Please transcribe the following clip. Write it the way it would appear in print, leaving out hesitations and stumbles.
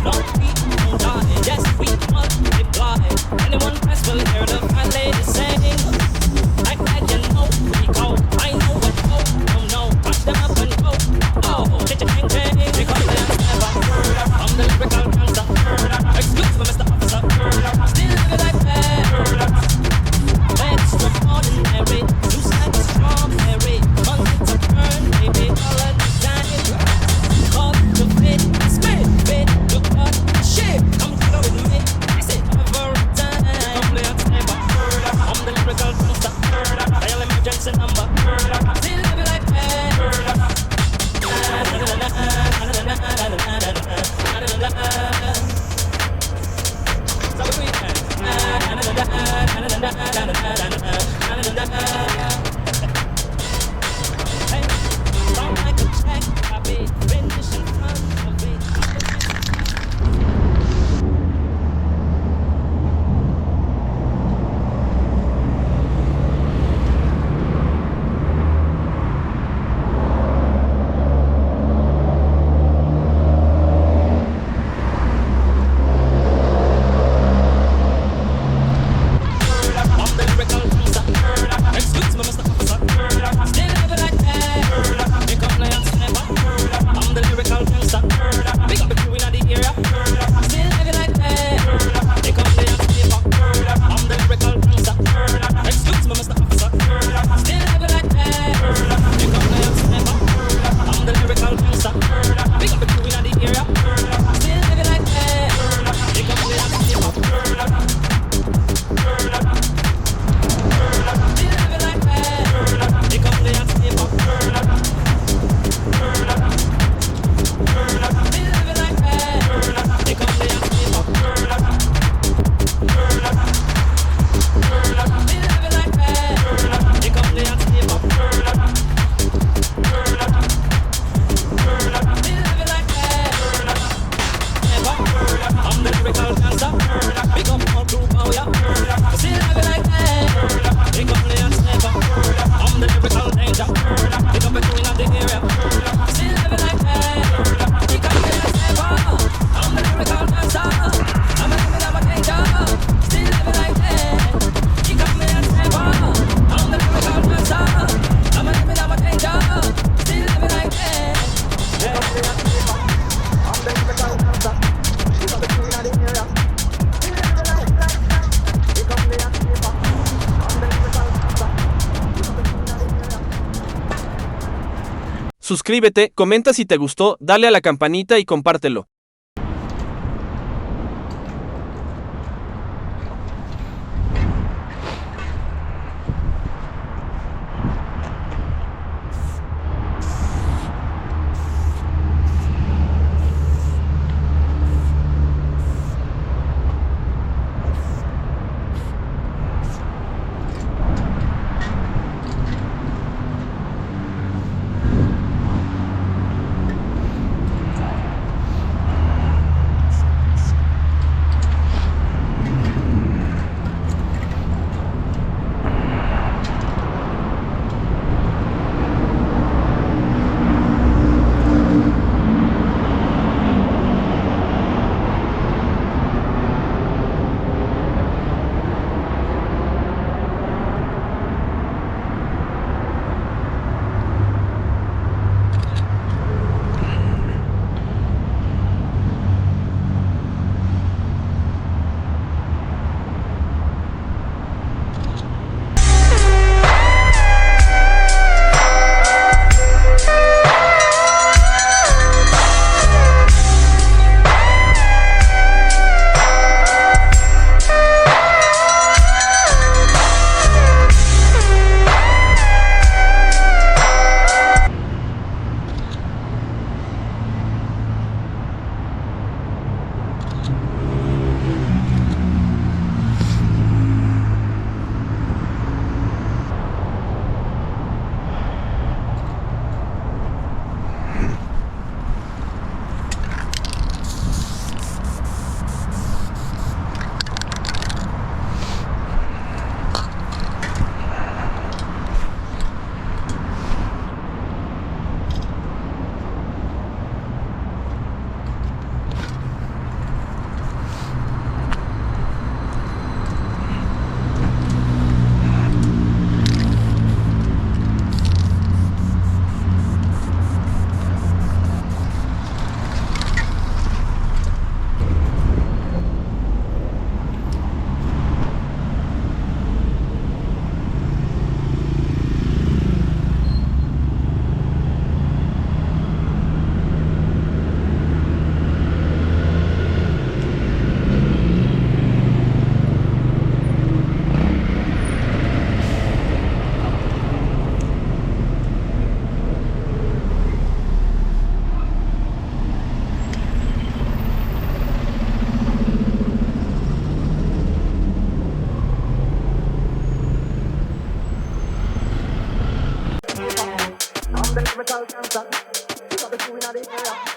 No peace, no die. Yes, we multiply. Anyone press will hear the fine lady sing. Act like you know we go. I know what go. No, touch them up and go. Oh, get your king king. Because they're never. I'm the lyrical gangster. Excuse me, Mr. Officer. Still living like that. Extraordinary. Loose like a strawberry. Money to burn, baby, all of the time. Cultivate, spit, fit, look what shit. Come together with me. I say every time. Come play and sniper. I'm the lyrical gangster. Dial emergency number. Still living like that. So we hey, sound like a track, I be finishing front of it. Excuse me, Mr. Officer. Still living like that. Pick up play and sniper. I'm the lyrical gangster. Pick up the crew in the area. Still living like that. Pick up play and sniper. I'm the lyrical gangster. Excuse me, Mr. Officer. Still living like that. Pick up play and sniper. I'm the lyrical gangster. Pick up the crew in the area. Still living like that. Pick up play and sniper. Suscríbete, comenta si te gustó, dale a la campanita y compártelo. the lyrical gangster. You got the crew in the area.